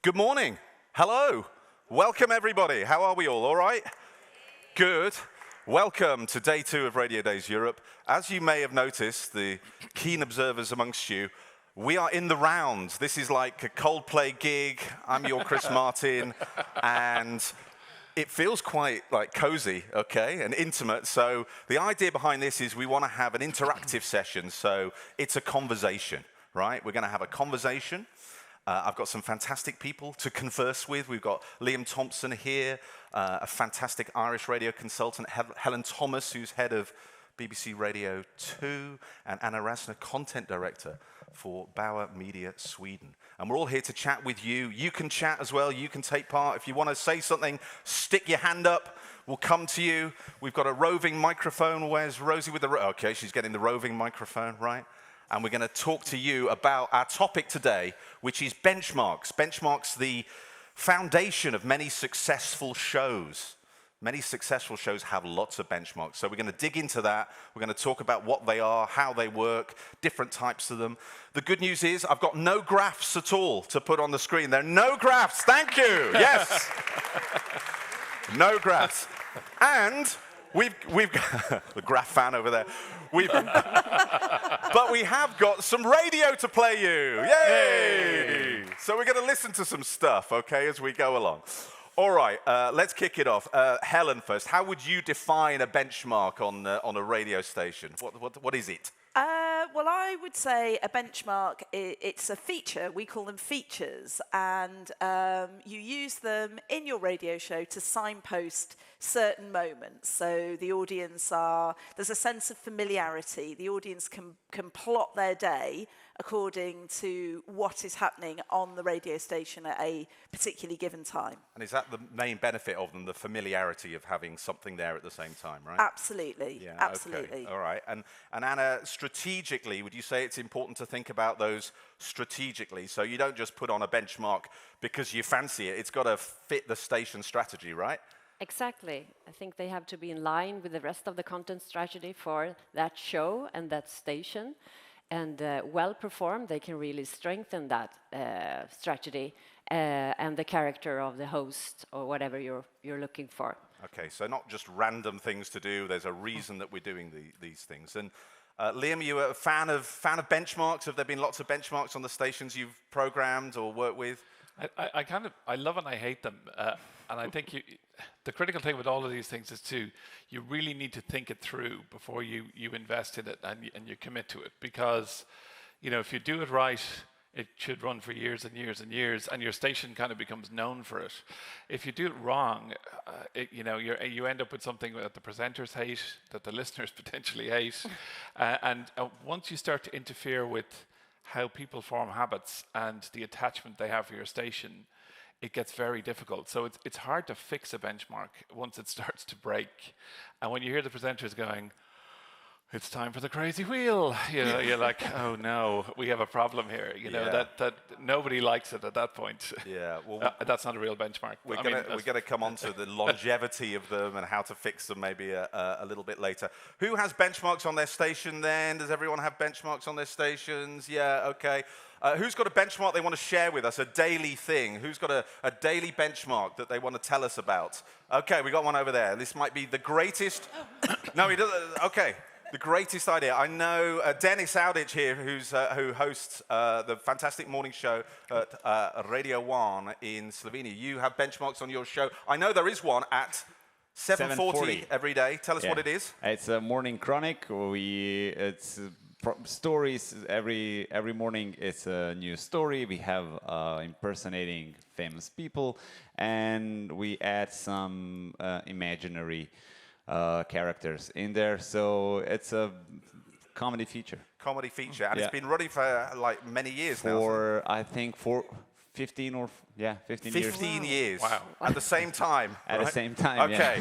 Good morning. Hello. Welcome, everybody. How are we all right? Good. Welcome to day 2 of Radio Days Europe. As you may have noticed, the keen observers amongst you, we are in the round. This is like a Coldplay gig. I'm your Chris Martin, and it feels quite like cozy, okay, and intimate. So the idea behind this is we want to have an interactive session. So it's a conversation, right? We're going to have a conversation. I've got some fantastic people to converse with. We've got Liam Thompson here, a fantastic Irish radio consultant, Helen Thomas, who's head of BBC Radio 2, and Anna Rasner, content director for Bauer Media Sweden. And we're all here to chat with you. You can chat as well. You can take part. If you want to say something, stick your hand up. We'll come to you. We've got a roving microphone. Where's Rosie with the... Okay, she's getting the roving microphone, right? And we're going to talk to you about our topic today, which is benchmarks. Benchmarks, the foundation of many successful shows. Many successful shows have lots of benchmarks. So we're going to dig into that. We're going to talk about what they are, how they work, different types of them. The good news is I've got no graphs at all to put on the screen. There are no graphs. Thank you. Yes. No graphs. And we've got the graph fan over there. But we have got some radio to play you. Yay! So we're going to listen to some stuff, okay, as we go along. All right, let's kick it off. Helen first. How would you define a benchmark on a radio station? What is it? Well, I would say a benchmark, it's a feature. We call them features. And you use them in your radio show to signpost certain moments. So the audience there's a sense of familiarity. The audience can plot their day according to what is happening on the radio station at a particularly given time. And is that the main benefit of them, the familiarity of having something there at the same time, right? Absolutely, yeah, absolutely. Okay. All right, and Anna, strategically, would you say it's important to think about those strategically? So you don't just put on a benchmark because you fancy it. It's got to fit the station strategy, right? Exactly. I think they have to be in line with the rest of the content strategy for that show and that station. And well performed, they can really strengthen that strategy and the character of the host or whatever you're looking for. Okay, so not just random things to do. There's a reason that we're doing these things. And Liam, you a fan of benchmarks? Have there been lots of benchmarks on the stations you've programmed or worked with? I love and I hate them. And I think the critical thing with all of these things is you really need to think it through before you invest in it and you commit to it. Because, if you do it right, it should run for years and years and years, and your station kind of becomes known for it. If you do it wrong, you end up with something that the presenters hate, that the listeners potentially hate. And once you start to interfere with how people form habits and the attachment they have for your station, it gets very difficult. So it's hard to fix a benchmark once it starts to break. And when you hear the presenters going, "It's time for the crazy wheel," you're like, "Oh no, we have a problem here." That nobody likes it at that point. Yeah, well, that's not a real benchmark. We're going to come on to the longevity of them and how to fix them maybe a little bit later. Who has benchmarks on their station then? Does everyone have benchmarks on their stations? Yeah, okay. Who's got a benchmark they want to share with us, a daily thing? Who's got a daily benchmark that they want to tell us about? Okay, we got one over there. This might be the greatest. No, he doesn't. Okay. The greatest idea. I know Dennis Audic here, who hosts the fantastic morning show at Radio 1 in Slovenia. You have benchmarks on your show. I know there is one at 7:40 every day. Tell us what it is. It's a morning chronic. It's stories every morning. It's a new story. We have impersonating famous people, and we add some imaginary characters in there, so it's a comedy feature. Comedy feature, and it's been running for like many years now. I think 15 years. 15 years. Wow. At the same time. At the same time. Okay.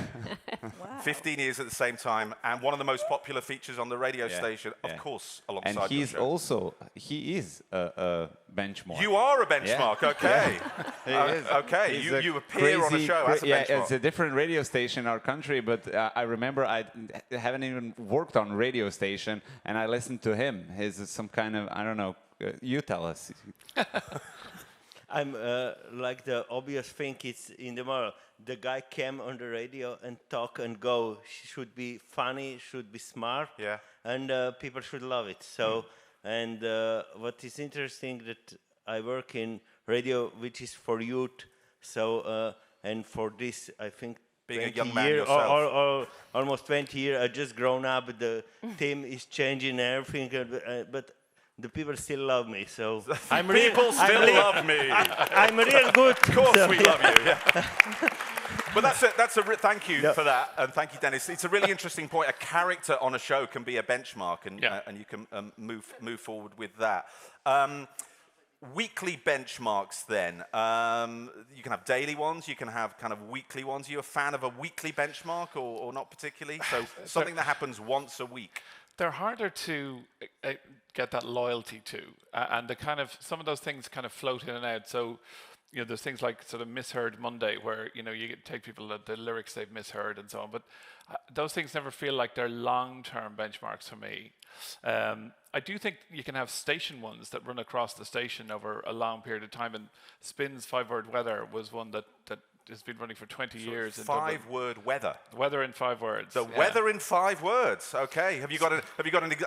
Wow. 15 years at the same time, and one of the most popular features on the radio station, of course, alongside and your show. he is a benchmark. You are a benchmark, okay. Okay, you appear on a show as a benchmark. Yeah, it's a different radio station in our country, but I remember I haven't even worked on radio station, and I listened to him. He's some kind of, I don't know, you tell us. I'm like the obvious thing is in the model. The guy came on the radio and talk and go. Should be funny, should be smart, Yeah. and people should love it. So, and what is interesting that I work in radio, which is for youth. So, and for this, I think. Being a 20 young man year, yourself. or almost 20 years. I just grown up. The team is changing everything, but the people still love me. So I'm People still love me. I'm real good. Of course we love you. Yeah. But thank you for that, and thank you, Dennis. It's a really interesting point. A character on a show can be a benchmark, and and you can move forward with that. Weekly benchmarks then. You can have daily ones, you can have kind of weekly ones. Are you a fan of a weekly benchmark or not particularly? So something that happens once a week. They're harder to get that loyalty to, and the kind of some of those things kind of float in and out. So, you know, there's things like sort of misheard Monday, where you know you take people the lyrics they've misheard and so on. But those things never feel like they're long-term benchmarks for me. I do think you can have station ones that run across the station over a long period of time. And Spin's 5-word weather was one that has been running for 20 years. 5-word weather. Weather in 5 words. The weather in 5 words. Okay. Have you got an?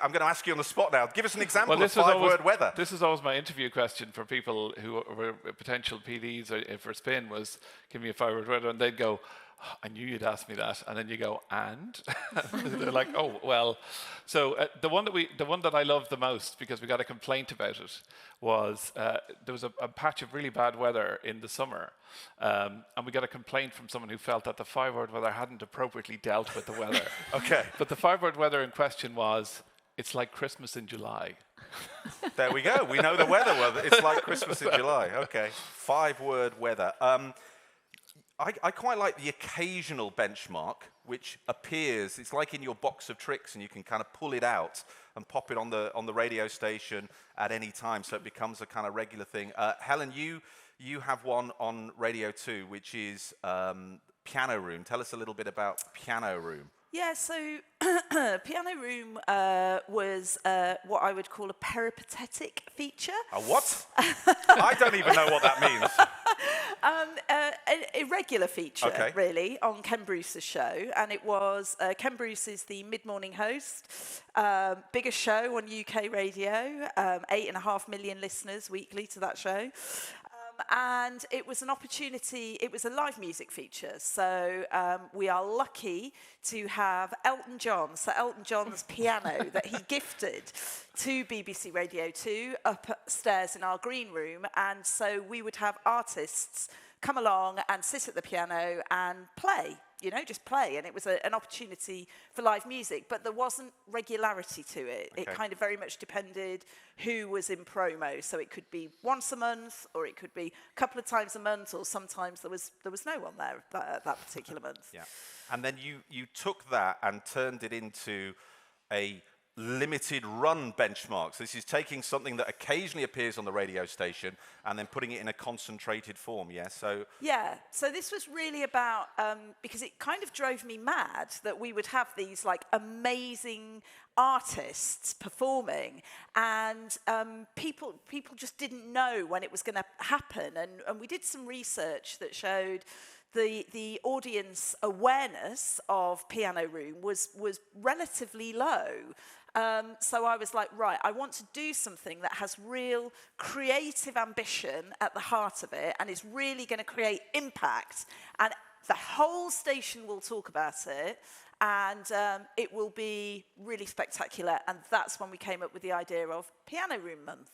I'm going to ask you on the spot now. Give us an example of 5-word weather. This is always my interview question for people who were potential PDs for Spin was, give me a 5-word weather, and they'd go, I knew you'd ask me that, and then you go, and they're like, oh well. So the one that I loved the most, because we got a complaint about it, was there was a patch of really bad weather in the summer, and we got a complaint from someone who felt that the 5-word weather hadn't appropriately dealt with the weather. Okay. But the 5-word weather in question was, it's like Christmas in July. There we go. We know the weather. It's like Christmas in July. Okay. 5-word weather. I quite like the occasional benchmark, which appears, it's like in your box of tricks, and you can kind of pull it out and pop it on the radio station at any time, so it becomes a kind of regular thing. Helen, you have one on Radio 2, which is Piano Room. Tell us a little bit about Piano Room. Yeah, so Piano Room was what I would call a peripatetic feature. A what? I don't even know what that means. An irregular feature, really, on Ken Bruce's show. And it was, Ken Bruce is the mid-morning host, biggest show on UK radio, 8.5 million listeners weekly to that show. And it was an opportunity, it was a live music feature. So we are lucky to have Elton John, so Elton John's piano that he gifted to BBC Radio 2 upstairs in our green room. And so we would have artists come along and sit at the piano and play, you know, just play. And it was an opportunity for live music, but there wasn't regularity to it. Okay. It kind of very much depended who was in promo. So it could be once a month, or it could be a couple of times a month, or sometimes there was no one there that particular month. Yeah. And then you took that and turned it into a limited run benchmark. So this is taking something that occasionally appears on the radio station and then putting it in a concentrated form, yeah? So this was really about, because it kind of drove me mad that we would have these like amazing artists performing, and people just didn't know when it was going to happen. And we did some research that showed the audience awareness of Piano Room was relatively low. So I was like, right, I want to do something that has real creative ambition at the heart of it and is really going to create impact. And the whole station will talk about it, and it will be really spectacular. And that's when we came up with the idea of Piano Room Month.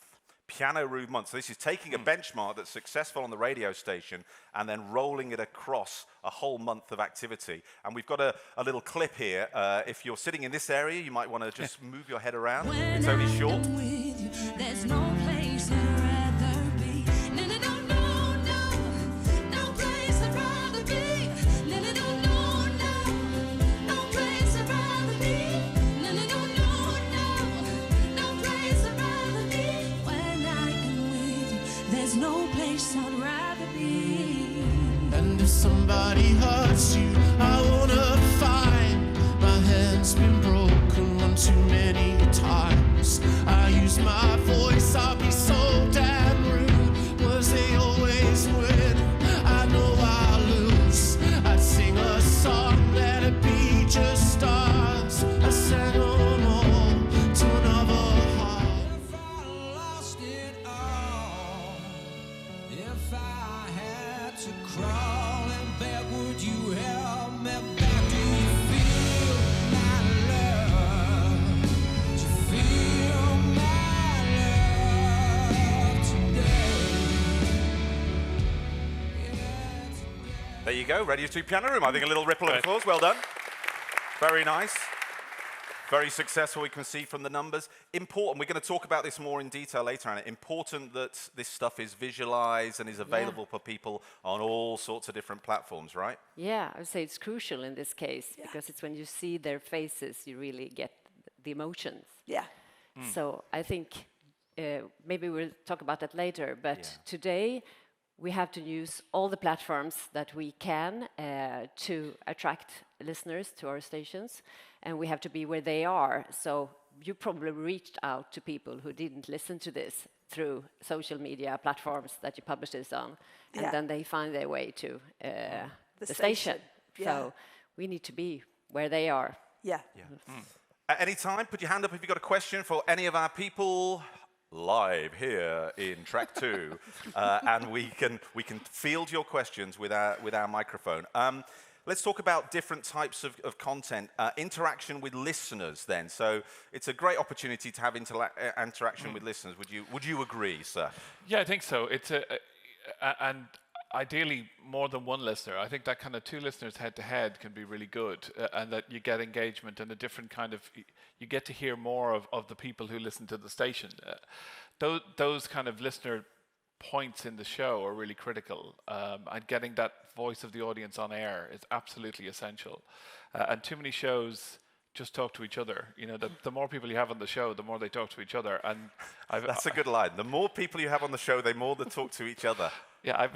Piano Room Month. So this is taking a benchmark that's successful on the radio station and then rolling it across a whole month of activity. And we've got a little clip here. If you're sitting in this area, you might want to just move your head around. It's only short. There's no place I'd rather be. No, no, no, no, no. No place I'd rather be. No, no, no, no, no. No place I'd rather be. No, no, no, no, no. No place I'd rather be. When I am with you, there's no place I'd rather be. And if somebody hurts you, I wanna find. My hand's been broken one too many times. I use my voice, I'll be so damn rude. Was they always go, Radio 2 Piano Room. I think a little ripple of Right. applause. Well done. Very nice. Very successful, we can see from the numbers. Important, we're going to talk about this more in detail later, Anna. Important that this stuff is visualized and is available for people on all sorts of different platforms, right? Yeah, I would say it's crucial in this case because it's when you see their faces you really get the emotions. Yeah. So I think maybe we'll talk about that later, but today we have to use all the platforms that we can to attract listeners to our stations, and we have to be where they are. So you probably reached out to people who didn't listen to this through social media platforms that you publish this on, and Yeah. then they find their way to the station. station. Yeah. So we need to be where they are. Yeah. At any time, put your hand up if you've got a question for any of our people live here in track 2, and we can field your questions with our microphone. Let's talk about different types of content. Interaction with listeners then. So it's a great opportunity to have interaction with listeners. Would you agree, sir? Yeah, I think so. It's and ideally more than one listener. I think that kind of 2 listeners head to head can be really good, and that you get engagement and a different kind of, you get to hear more of the people who listen to the station. Those kind of listener points in the show are really critical, and getting that voice of the audience on air is absolutely essential. And too many shows just talk to each other. You know, the more people you have on the show, the more they talk to each other. And That's a good line. The more people you have on the show, the more they talk to each other. yeah,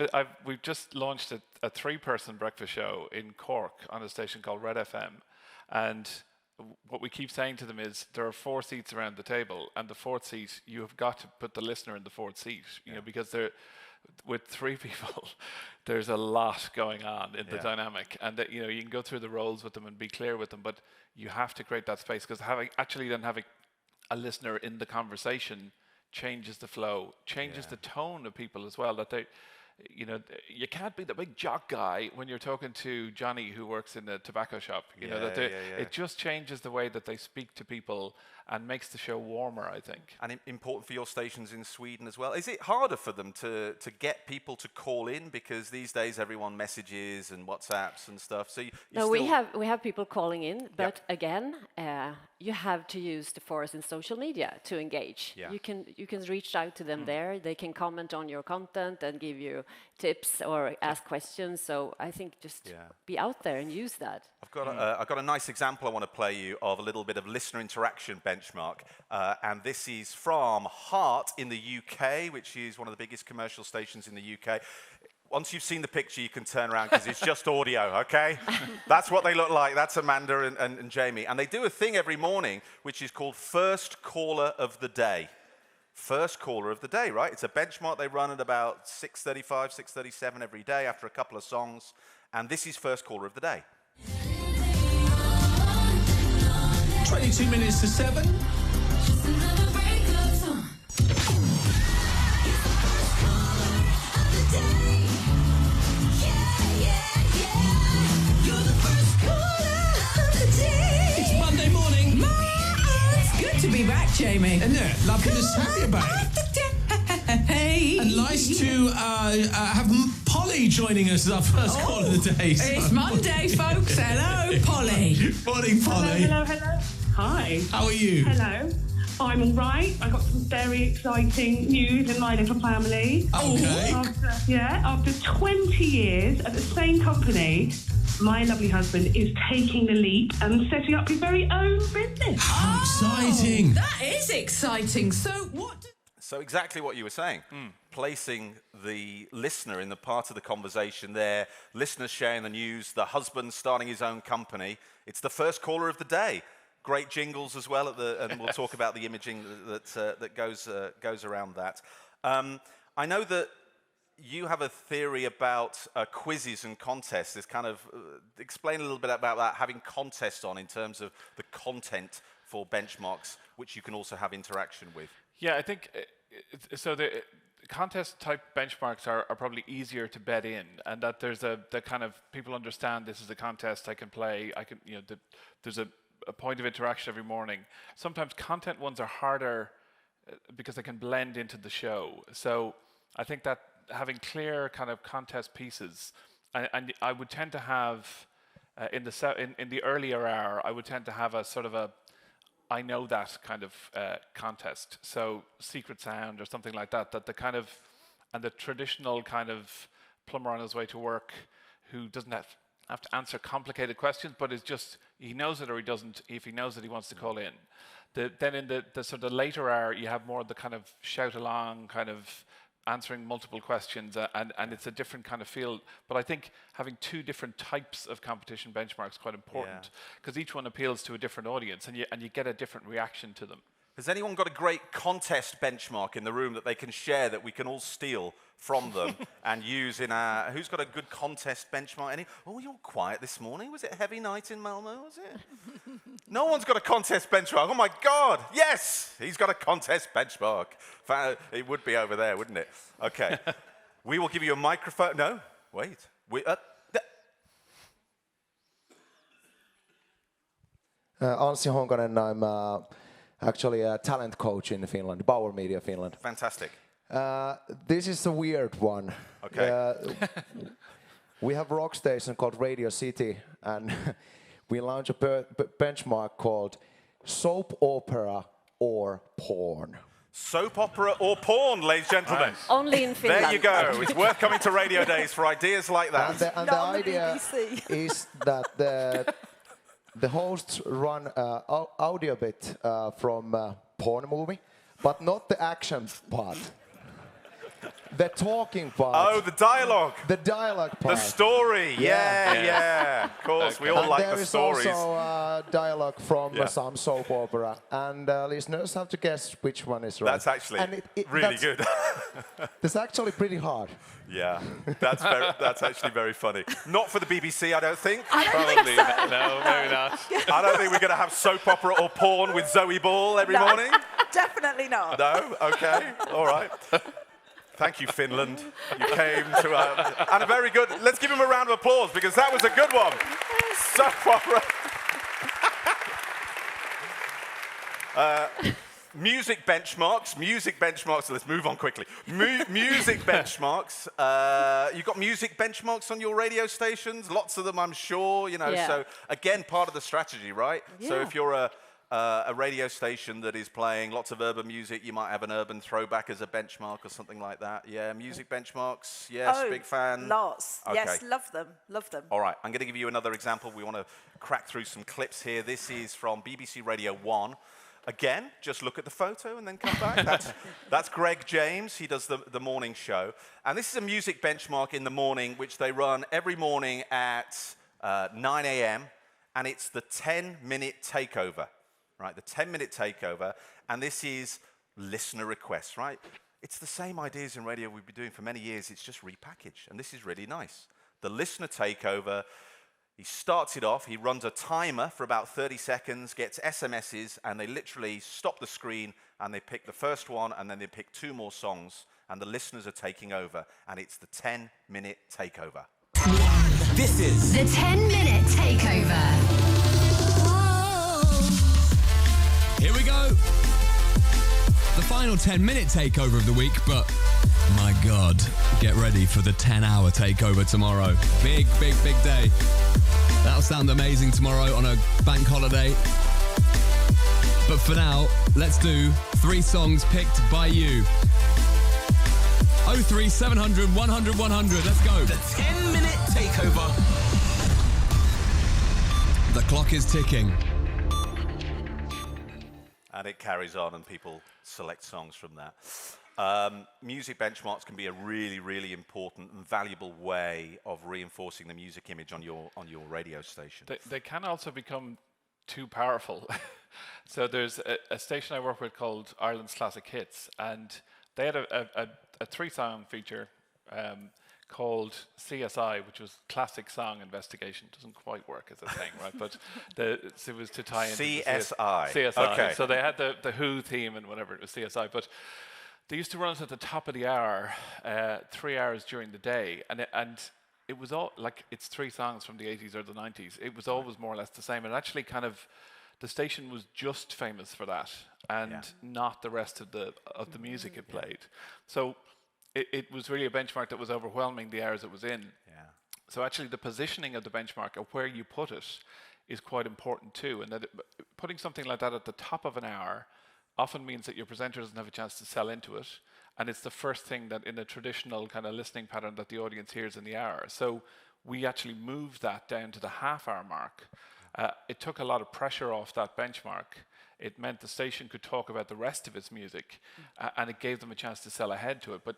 we've just launched a 3-person breakfast show in Cork on a station called Red FM, and what we keep saying to them is there are 4 seats around the table, and the 4th seat you have got to put the listener in the 4th seat. You know, because with 3 people, there's a lot going on in the dynamic, and that, you know, you can go through the roles with them and be clear with them, but you have to create that space, because having a listener in the conversation changes the flow, changes the tone of people as well. That they, you know, you can't be the big jock guy when you're talking to Johnny who works in a tobacco shop. You know, that it just changes the way that they speak to people and makes the show warmer, I think. And important for your stations in Sweden as well. Is it harder for them to get people to call in, because these days everyone messages and WhatsApps and stuff? So No, we have people calling in, but again, you have to use the force in social media to engage. Yeah. You can reach out to them there. They can comment on your content and give you tips or ask questions. So I think just be out there and use that. I've got a nice example I want to play you of a little bit of listener interaction benchmark, and this is from Heart in the UK, which is one of the biggest commercial stations in the UK. Once you've seen the picture, you can turn around because it's just audio, okay? That's what they look like. That's Amanda and Jamie. And they do a thing every morning which is called First Caller of the Day. First Caller of the Day, right? It's a benchmark they run at about 6:35, 6:37 every day after a couple of songs. And this is First Caller of the Day. 22 minutes to 7. It's Monday morning. It's good to be back, Jamie. Isn't it? Lovely to have you back. Hey. And nice to have Polly joining us as our first call of the day. It's Monday, folks. Hello, Polly. Morning, Polly. Hello. Hi. How are you? Hello. I'm all right. I got some very exciting news in my little family. Okay. After 20 years at the same company, my lovely husband is taking the leap and setting up his very own business. How exciting. That is exciting. So what... So exactly what you were saying, placing the listener in the part of the conversation there, listeners sharing the news, the husband starting his own company. It's the first caller of the day. Great jingles as well, and we'll talk about the imaging that goes around that. I know that you have a theory about quizzes and contests. This kind of explain a little bit about that, having contests on in terms of the content for benchmarks, which you can also have interaction with. Yeah, I think so. The contest type benchmarks are probably easier to bed in, and that there's the kind of people understand this is a contest. I can play. I can, you know, there's a point of interaction every morning. Sometimes content ones are harder because they can blend into the show. So I think that having clear kind of contest pieces and I would tend to have in the earlier hour, I would tend to have a sort of a I know that kind of contest. So secret sound or something like that. That the kind of and the traditional kind of plumber on his way to work who doesn't have to answer complicated questions, but is just he knows it or he doesn't. If he knows it, he wants to call in. Then in the sort of later hour, you have more of the kind of shout along kind of answering multiple questions, and it's a different kind of feel. But I think having two different types of competition benchmarks is quite important because each one appeals to a different audience, and you get a different reaction to them. Has anyone got a great contest benchmark in the room that they can share that we can all steal from them and use in our... Who's got a good contest benchmark? Oh, you're quiet this morning. Was it a heavy night in Malmo, was it? No one's got a contest benchmark. Oh, my God. Yes, he's got a contest benchmark. It would be over there, wouldn't it? Okay. We will give you a microphone. No, wait. Anssi Honkanen, I'm actually a talent coach in Finland, Bauer Media Finland. Fantastic. This is a weird one. Okay. We have a rock station called Radio City, and we launched a benchmark called Soap Opera or Porn. Soap opera or porn, ladies and gentlemen. Only in Finland. There you go. It's worth coming to Radio Days for ideas like that. And the idea is that the hosts run audio bit from porn movie, but not the action part. The talking part. Oh, the dialogue. The dialogue part. The story. Yeah. Of course, we all like the stories. There is also dialogue from some soap opera, and listeners have to guess which one is right. That's actually really good. It's actually pretty hard. Yeah, that's actually very funny. Not for the BBC, I don't think. Probably no, maybe not. I don't think we're going to have soap opera or porn with Zoe Ball every morning. Definitely not. No? Okay. All right. Thank you, Finland. You came to and a very good... Let's give him a round of applause because that was a good one. Soap opera. Music benchmarks. So let's move on quickly. Music benchmarks. You've got music benchmarks on your radio stations. Lots of them, I'm sure. So again, part of the strategy, right? Yeah. So if you're a radio station that is playing lots of urban music, you might have an urban throwback as a benchmark or something like that. Yeah, music benchmarks. Yes, big fan. Lots. Okay. Yes, love them. All right, I'm going to give you another example. We want to crack through some clips here. This is from BBC Radio 1. Again, just look at the photo and then come back. That's Greg James. He does the morning show. And this is a music benchmark in the morning, which they run every morning at 9 a.m. And it's the 10-minute takeover, right? The 10-minute takeover. And this is listener requests, right? It's the same ideas in radio we've been doing for many years. It's just repackaged. And this is really nice. The listener takeover. He starts it off, he runs a timer for about 30 seconds, gets SMSs, and they literally stop the screen, and they pick the first one, and then they pick two more songs, and the listeners are taking over, and it's the 10-minute takeover. This is The 10-minute takeover. Here we go. The final 10-minute takeover of the week, but my God, get ready for the 10-hour takeover tomorrow. Big day. That'll sound amazing tomorrow on a bank holiday. But for now, let's do 3 songs picked by you. 03 700 100 100. Let's go. The 10-minute takeover. The clock is ticking. And it carries on, and people select songs from that. Music benchmarks can be a really, really important and valuable way of reinforcing the music image on your radio station. They can also become too powerful. So there's a station I work with called Ireland's Classic Hits, and they had a 3-song feature called CSI, which was Classic Song Investigation. Doesn't quite work as a thing, right? But it was to tie into CSI. CSI. Okay. So they had the Who theme and whatever, it was CSI. But they used to run it at the top of the hour, 3 hours during the day, and it was all like it's 3 songs from the 80s or the 90s. It was always more or less the same, and actually kind of the station was just famous for that, and not the rest of the music it played. So it was really a benchmark that was overwhelming the hours it was in. Yeah. So actually, the positioning of the benchmark or where you put it is quite important too. And that putting something like that at the top of an hour often means that your presenter doesn't have a chance to sell into it, and it's the first thing that in a traditional kind of listening pattern that the audience hears in the hour. So we actually moved that down to the half-hour mark. It took a lot of pressure off that benchmark. It meant the station could talk about the rest of its music, and it gave them a chance to sell ahead to it. But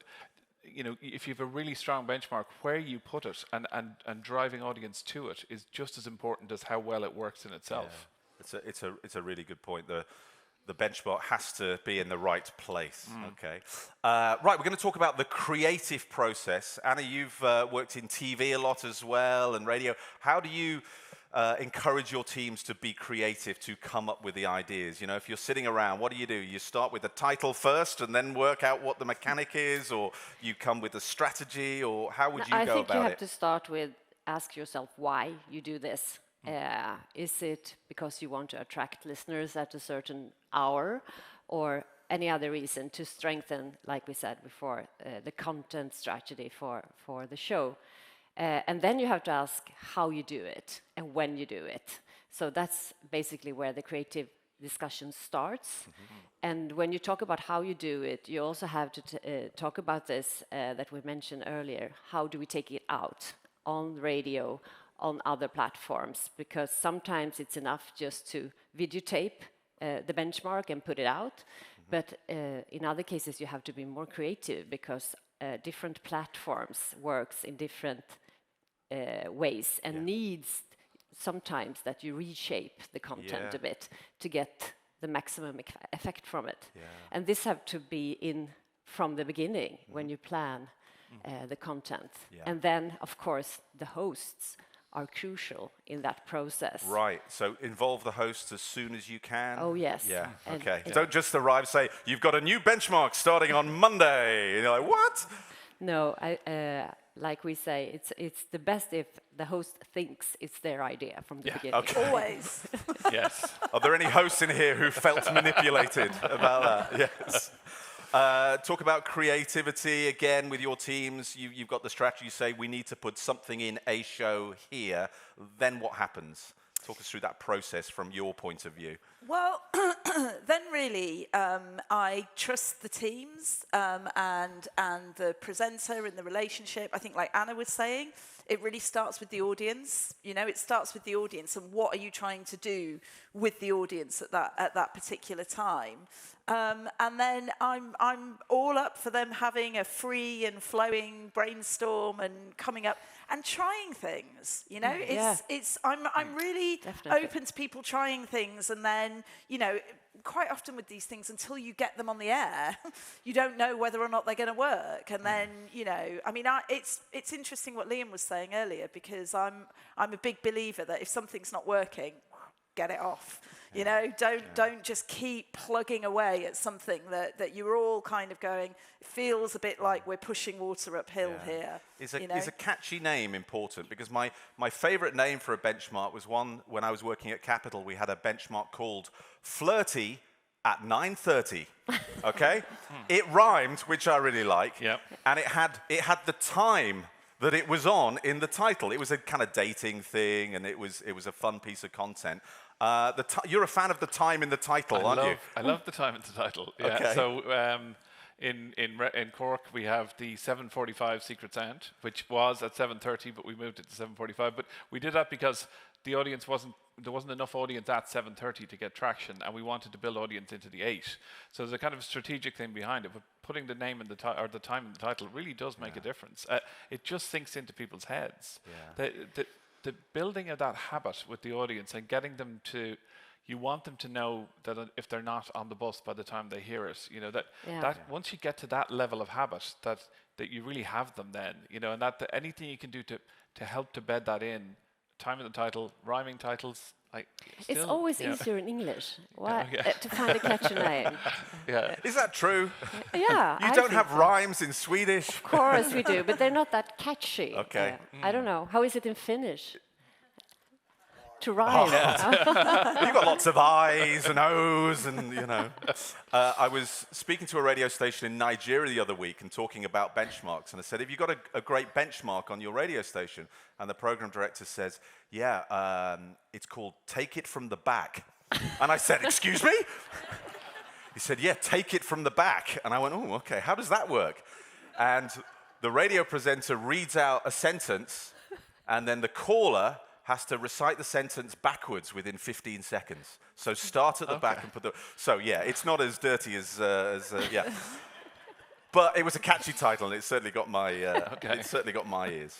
you know, if you have a really strong benchmark, where you put it and driving audience to it is just as important as how well it works in itself. Yeah. It's a really good point. The benchmark has to be in the right place. Okay. Right, we're going to talk about the creative process. Anna, you've worked in TV a lot as well and radio. How do you encourage your teams to be creative, to come up with the ideas? You know, if you're sitting around, what do? You start with the title first and then work out what the mechanic is, or you come with a strategy, or how would you go about it? I think you have to start with ask yourself why you do this. Is it because you want to attract listeners at a certain hour, or any other reason to strengthen, like we said before, the content strategy for the show? And then you have to ask how you do it and when you do it. So that's basically where the creative discussion starts. And when you talk about how you do it, you also have to talk about this that we mentioned earlier. How do we take it out on radio, on other platforms? Because sometimes it's enough just to videotape the benchmark and put it out. But in other cases, you have to be more creative, because different platforms works in different ways and needs sometimes that you reshape the content a bit to get the maximum effect from it. And this have to be in from the beginning when you plan the content. And then, of course, the hosts are crucial in that process. Right, so involve the hosts as soon as you can. Oh, yes. Yeah, And okay. Don't just arrive, say, you've got a new benchmark starting on Monday. And you're like, what? No, like we say, it's the best if the host thinks it's their idea from the beginning. Okay. Always. Yes. Are there any hosts in here who felt manipulated about that? Yes. Talk about creativity again with your teams. You've got the strategy. You say we need to put something in a show here. Then what happens? Talk us through that process from your point of view. Well, then really, I trust the teams and the presenter and the relationship. I think, like Anna was saying, it really starts with the audience. You know, it starts with the audience and what are you trying to do with the audience at that particular time. And then I'm all up for them having a free and flowing brainstorm and coming up and trying things. You know, I'm really open to people trying things, and then, you know, quite often with these things, until you get them on the air, you don't know whether or not they're going to work. And then, you know, I mean, it's interesting what Liam was saying earlier, because I'm a big believer that if something's not working, get it off. You know, don't just keep plugging away at something that you're all kind of going, it feels a bit like we're pushing water uphill here. Is a catchy name important? Because my favorite name for a benchmark was one when I was working at Capital. We had a benchmark called Flirty at 9:30. Okay? It rhymed, which I really like. Yep. And it had the time that it was on in the title. It was a kind of dating thing, and it was a fun piece of content. You're a fan of the time in the title, aren't you? I love the time in the title. Yeah. Okay. So in Cork we have the 7:45 Secret Sound, which was at 7:30, but we moved it to 7:45. But we did that because the audience there wasn't enough audience at 7:30 to get traction, and we wanted to build audience into the 8. So there's a kind of strategic thing behind it. But putting the name in or the time in the title really does make a difference. It just sinks into people's heads. Yeah. The building of that habit with the audience and getting them to, you want them to know that if they're not on the bus by the time they hear it, you know, that once you get to that level of habit, that you really have them then, you know, and that anything you can do to help to bed that in, time in the title, rhyming titles. It's always easier in English to find a catchy name. Yeah. Is that true? Yeah. You don't have rhymes in Swedish? Of course we do, but they're not that catchy. Okay. I don't know. How is it in Finnish? to rhyme. You've got lots of I's and O's and, I was speaking to a radio station in Nigeria the other week and talking about benchmarks. And I said, have you got a great benchmark on your radio station? And the program director says, yeah, it's called Take It From the Back. And I said, excuse me? He said, yeah, take it from the back. And I went, oh, okay, how does that work? And the radio presenter reads out a sentence, and then the caller has to recite the sentence backwards within 15 seconds. So start at the back and put the... So, yeah, it's not as dirty as yeah. But it was a catchy title, and it certainly got my, it certainly got my ears.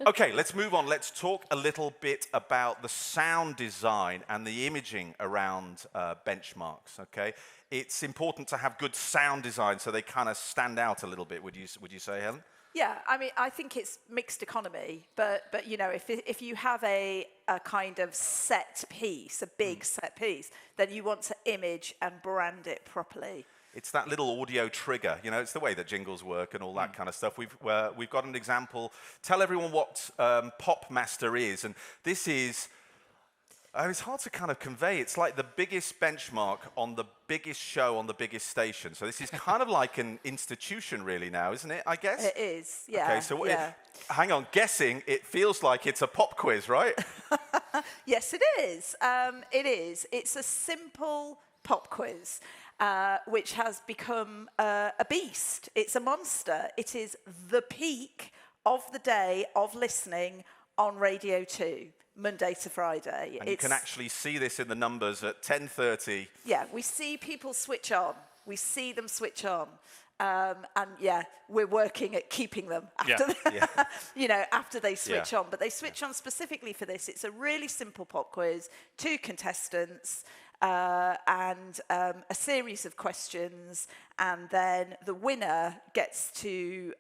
Okay, let's move on. Let's talk a little bit about the sound design and the imaging around benchmarks, okay? It's important to have good sound design so they kind of stand out a little bit, would you say, Helen? Yeah, I mean, I think it's mixed economy, but if you have a kind of set piece, a big set piece, then you want to image and brand it properly. It's that little audio trigger, it's the way that jingles work and all that kind of stuff. We've got an example. Tell everyone what Popmaster is, and this is, it's hard to kind of convey. It's like the biggest benchmark on the biggest show on the biggest station. So this is kind of like an institution really now, isn't it, I guess? It is, yeah. Okay, so yeah. Hang on, guessing, it feels like it's a pop quiz, right? Yes, it is. It is. It's a simple pop quiz. Which has become a beast. It's a monster. It is the peak of the day of listening on Radio 2, Monday to Friday. And you can actually see this in the numbers at 10:30. Yeah, we see people switch on. We see them switch on. And yeah, we're working at keeping them after, after they switch on. But they switch on specifically for this. It's a really simple pop quiz, 2 contestants, and a series of questions, and then the winner gets to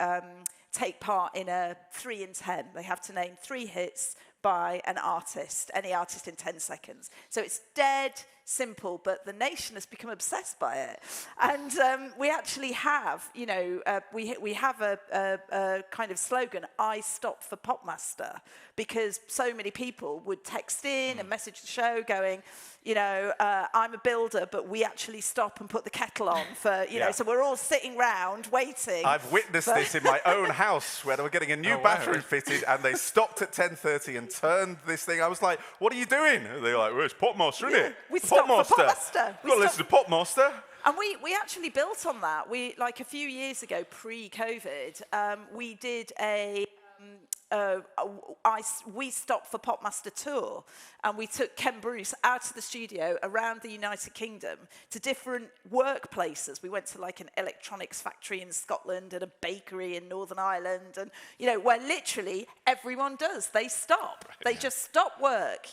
take part in a 3 in 10. They have to name 3 hits by an artist, any artist in 10 seconds. So it's dead simple, but the nation has become obsessed by it. And we actually have, we have a kind of slogan, I stop for Popmaster, because so many people would text in and message the show going, I'm a builder, but we actually stop and put the kettle on for, so we're all sitting round waiting. I've witnessed this in my own house where they were getting a new bathroom fitted and they stopped at 10:30 and turned this thing. I was like, what are you doing? And they were like, well, it's Popmaster, isn't it? We stopped for Popmaster. You've got to listen to Popmaster. And we actually built on that. We, like a few years ago, pre-COVID, we did we stopped for Popmaster tour, and we took Ken Bruce out of the studio around the United Kingdom to different workplaces. We went to like an electronics factory in Scotland and a bakery in Northern Ireland, and where literally everyone does. They stop. They just stop work.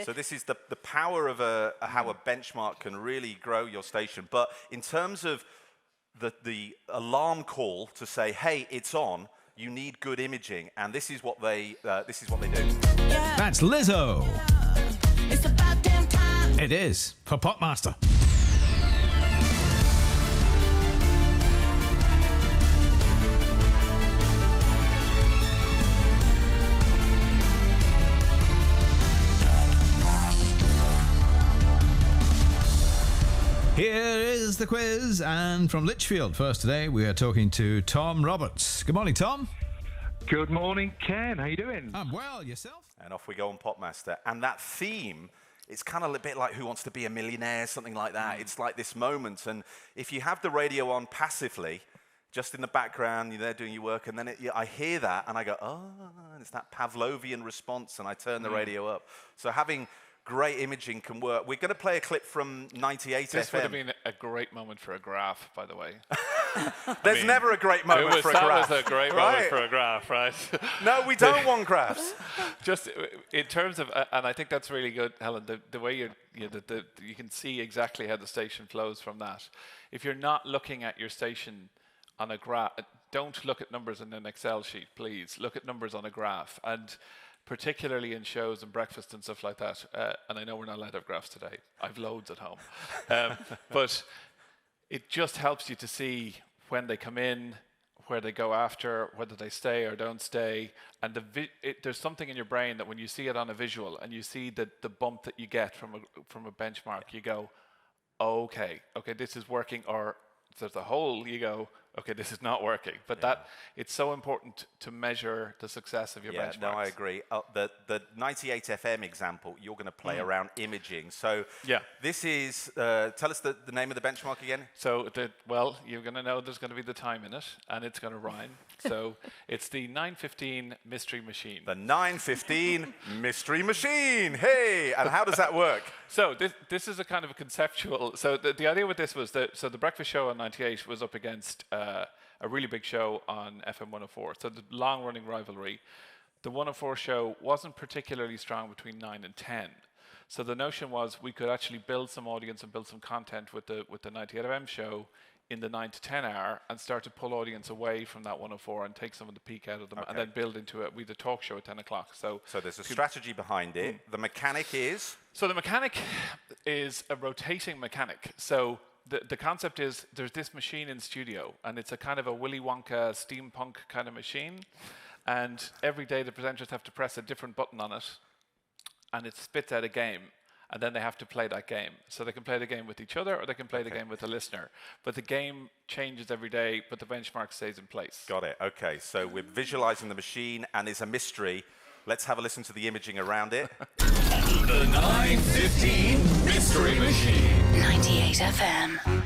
So this is the power of how a benchmark can really grow your station. But in terms of the alarm call to say, hey, it's on. You need good imaging, and this is what they do. That's Lizzo. It's about damn time. It is for Popmaster. Here is the quiz, and from Lichfield first today, we are talking to Tom Roberts. Good morning, Tom. Good morning, Ken. How you doing? I'm well. Yourself? And off we go on Popmaster. And that theme, it's kind of a bit like Who Wants to Be a Millionaire, something like that. It's like this moment, and if you have the radio on passively, just in the background, you're there doing your work, and then I hear that, and I go, oh, it's that Pavlovian response, and I turn the radio up. So having great imaging can work. We're going to play a clip from 98 This FM. would have been a great moment for a graph, by the way. There's never a great moment for a graph. That was a great moment for a graph, right? No, we don't want graphs. Just in terms of, and I think that's really good, Helen, the way you can see exactly how the station flows from that. If you're not looking at your station on a graph, don't look at numbers in an Excel sheet, please. Look at numbers on a graph. And particularly in shows and breakfast and stuff like that. And I know we're not allowed to have graphs today. I've loads at home. But it just helps you to see when they come in, where they go after, whether they stay or don't stay. And there's something in your brain that when you see it on a visual and you see the bump that you get from a benchmark, you go, okay, this is working, or if there's a hole, you go, okay, this is not working. But it's so important to measure the success of your benchmarks. No, I agree. The 98 FM example, you're going to play around imaging. So this is, tell us the name of the benchmark again. So, you're going to know there's going to be the time in it, and it's going to rhyme. So it's the 915 Mystery Machine. The 915 Mystery Machine. Hey, and how does that work? So this is a kind of a conceptual. So the idea with this was that the breakfast show on 98 was up against a really big show on FM 104. So the long-running rivalry. The 104 show wasn't particularly strong between 9 and 10. So the notion was we could actually build some audience and build some content with the 98 FM show in the 9 to 10 hour and start to pull audience away from that 104 and take some of the peak out of them and then build into it with a talk show at 10 o'clock. So there's a strategy behind it. The mechanic is? So the mechanic is a rotating mechanic. So the concept is there's this machine in studio, and it's a kind of a Willy Wonka steampunk kind of machine. And every day the presenters have to press a different button on it, and it spits out a game. And then they have to play that game. So they can play the game with each other, or they can play the game with the listener. But the game changes every day, but the benchmark stays in place. Got it. Okay, so we're visualizing the machine, and it's a mystery. Let's have a listen to the imaging around it. The 915 Mystery Machine. 98 FM.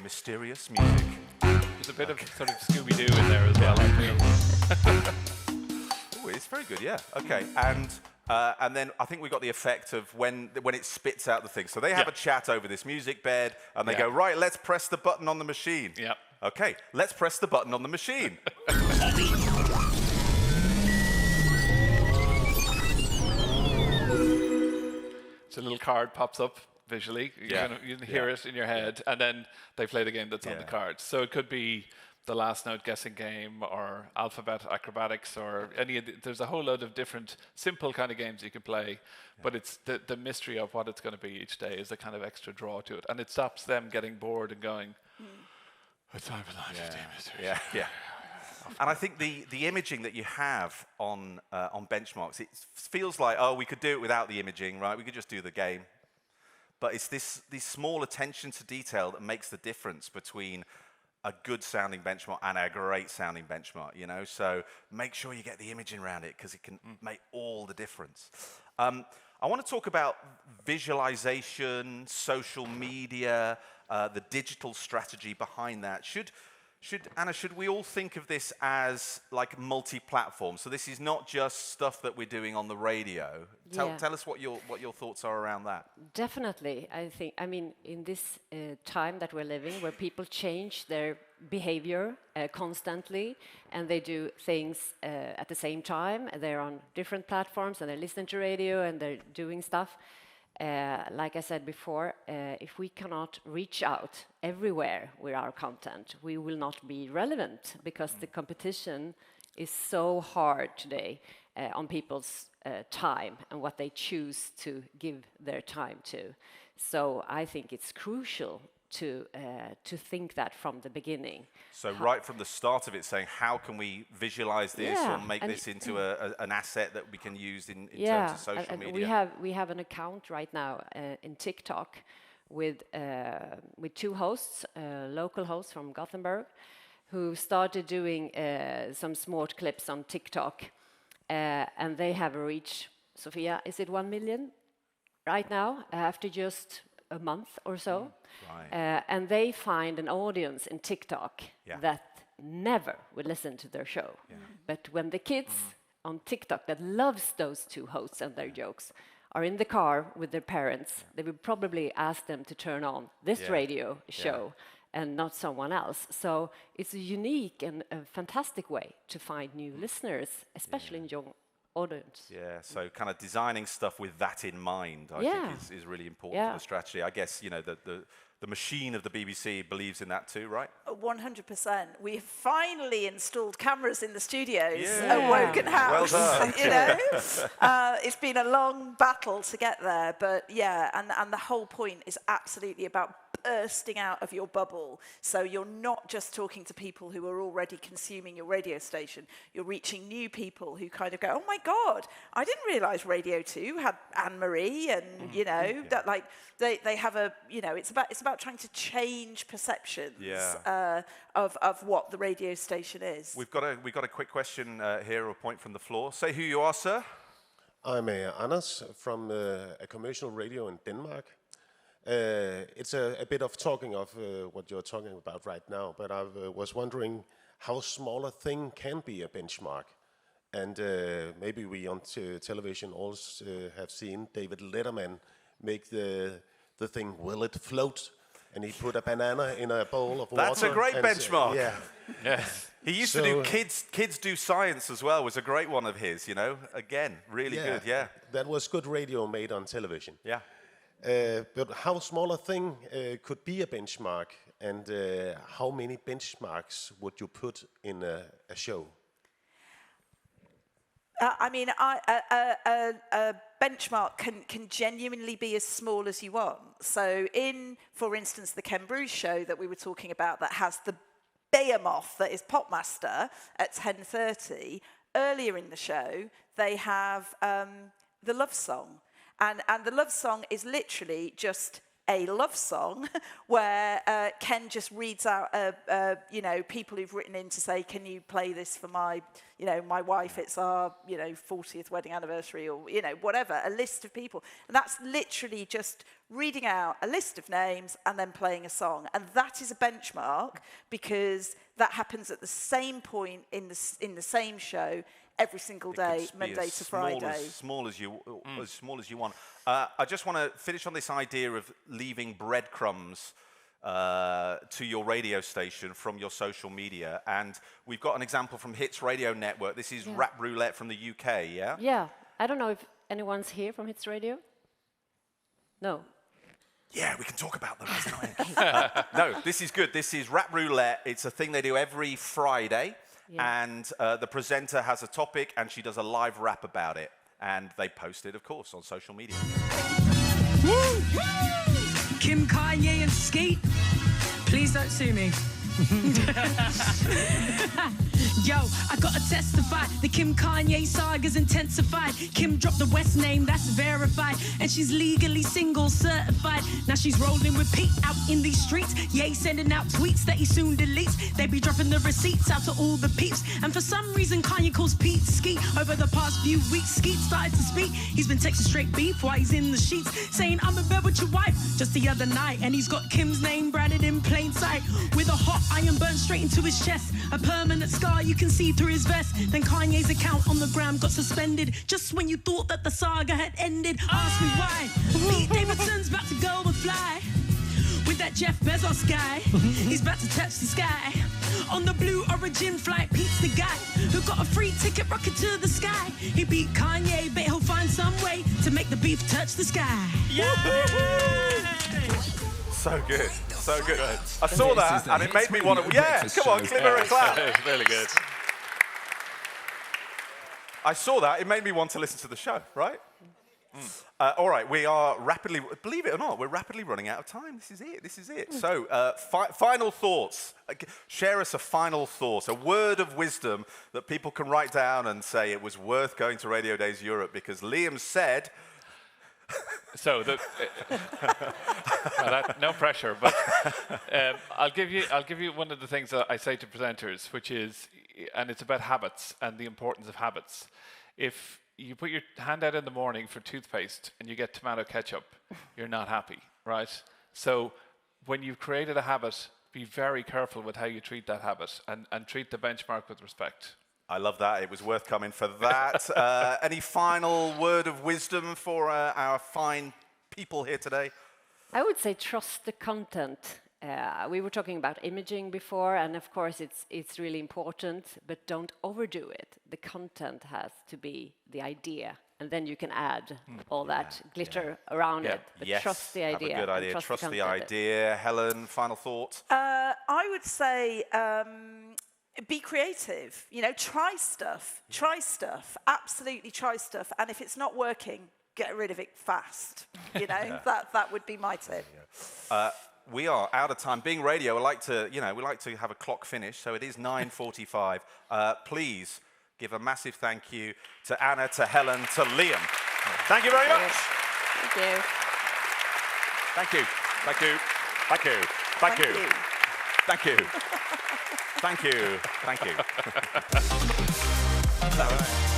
Mysterious music. There's a bit of sort of Scooby-Doo in there as well, I feel. Oh, it's very good, yeah. Okay, and then I think we got the effect of when it spits out the thing. So they have a chat over this music bed, and they go, right, let's press the button on the machine. Yeah. Okay, let's press the button on the machine. So a little card pops up visually. You can hear it in your head, and then they play the game that's on the card. So it could be the last note guessing game, or alphabet acrobatics, or there's a whole load of different simple kind of games you can play, but it's the mystery of what it's going to be each day is the kind of extra draw to it, and it stops them getting bored and going, it's time for 915 Mystery. Yeah. And I think the imaging that you have on benchmarks, it feels like, we could do it without the imaging, right? We could just do the game. But it's this small attention to detail that makes the difference between a good sounding benchmark and a great sounding benchmark, you know? So make sure you get the imaging around it, because it can make all the difference. I want to talk about visualization, social media, the digital strategy behind that. Anna, should we all think of this as like multi-platform? So this is not just stuff that we're doing on the radio. Tell us what your thoughts are around that. Definitely, I mean, in this time that we're living, where people change their behavior constantly, and they do things at the same time, and they're on different platforms, and they're listening to radio, and they're doing stuff. Like I said before, if we cannot reach out everywhere with our content, we will not be relevant, because the competition is so hard today on people's time and what they choose to give their time to. So I think it's crucial to think that from the beginning. So right from the start of it, saying how can we visualize this or make this into an asset that we can use in terms of social media? We have an account right now in TikTok with 2 hosts, local hosts from Gothenburg, who started doing some smart clips on TikTok, and they have a reach. Sophia, is it 1 million right now after just a month or so? Right. And they find an audience in TikTok that never would listen to their show. But when the kids on TikTok that loves those 2 hosts and their jokes are in the car with their parents, they would probably ask them to turn on this radio show and not someone else. So it's a unique and a fantastic way to find new listeners, especially in young audience. Yeah, so kind of designing stuff with that in mind, I think is really important for the strategy. I guess, you know, the machine of the BBC believes in that too, right? 100%. We have finally installed cameras in the studios at Wogan House. Well done. You know, it's been a long battle to get there, but and the whole point is absolutely about bursting out of your bubble. So you're not just talking to people who are already consuming your radio station. You're reaching new people who kind of go, oh my God, I didn't realize Radio 2 had Anne-Marie and, you know, that like they have a, you know, it's about trying to change perceptions of what the radio station is. We've got a quick question here, a point from the floor. Say who you are, sir. I'm Anders from a commercial radio in Denmark. It's a bit of talking of what you're talking about right now, but I was wondering how small a thing can be a benchmark. And maybe we on television also have seen David Letterman make the thing, will it float? And he put a banana in a bowl of water. That's a great benchmark. Yeah. Yes. He used to do kids do science as well. Was a great one of his. You know, again, really good. Yeah. That was good radio made on television. Yeah. But how small a thing could be a benchmark, and how many benchmarks would you put in a show? I mean, a benchmark can genuinely be as small as you want. So in, for instance, the Ken Bruce show that we were talking about that has the behemoth that is Popmaster at 10:30, earlier in the show, they have the love song. And the love song is literally just a love song where Ken just reads out, you know, people who've written in to say, can you play this for my, you know, my wife, it's our, you know, 40th wedding anniversary or, you know, whatever, a list of people. And that's literally just reading out a list of names and then playing a song. And that is a benchmark because that happens at the same point in the same show every single day, Monday to Friday. As small as you want. I just want to finish on this idea of leaving breadcrumbs to your radio station from your social media. And we've got an example from Hits Radio Network. This is Rap Roulette from the UK, yeah? Yeah. I don't know if anyone's here from Hits Radio. No. Yeah, we can talk about them. No, this is good. This is Rap Roulette. It's a thing they do every Friday. Yeah. And the presenter has a topic and she does a live rap about it. And they post it, of course, on social media. Woo! Kim, Kanye, and Skeet, please don't sue me. Yo, I gotta testify. The Kim Kanye saga's intensified. Kim dropped the West name, that's verified. And she's legally single certified. Now she's rolling with Pete out in these streets. Ye sending out tweets that he soon deletes. They be dropping the receipts out to all the peeps. And for some reason Kanye calls Pete Skeet. Over the past few weeks, Skeet started to speak. He's been texting straight beef while he's in the sheets, saying I'm in bed with your wife just the other night. And he's got Kim's name branded in plain sight with a hot iron burn straight into his chest. A permanent scar you can see through his vest. Then Kanye's account on the gram got suspended just when you thought that the saga had ended. Ask me why. Pete Davidson's about to go and fly with that Jeff Bezos guy. He's about to touch the sky on the Blue Origin flight. Pete's the guy who got a free ticket rocket to the sky. He beat Kanye, but he'll find some way to make the beef touch the sky. So good, so good. I saw that and it made me want to. Yeah, come on, give her a clap. It's really good. I saw that. It made me want to listen to the show. Right. All right, we are rapidly. Believe it or not, we're rapidly running out of time. This is it. This is it. So, final thoughts. Share us a final thought, a word of wisdom that people can write down and say it was worth going to Radio Days Europe because Liam said. So no pressure, but I'll give you one of the things that I say to presenters, which is, and it's about habits and the importance of habits. If you put your hand out in the morning for toothpaste and you get tomato ketchup, you're not happy, right? So when you've created a habit, be very careful with how you treat that habit and treat the benchmark with respect. I love that. It was worth coming for that. Any final word of wisdom for our fine people here today? I would say trust the content. We were talking about imaging before, and of course it's really important, but don't overdo it. The content has to be the idea, and then you can add all that glitter around it. But trust the idea. Have a good idea. Trust the idea. Helen, final thought? I would say be creative. You know, try stuff. Try stuff. Absolutely try stuff. And if it's not working, get rid of it fast. You know, that would be my tip. we are out of time. Being radio, we like to have a clock finish, so it is 9:45. Please give a massive thank you to Anna, to Helen, to Liam. Thank you very much. Thank you. Thank you. Thank you. Thank you. Thank you. Thank you. Thank you. Thank you. All right.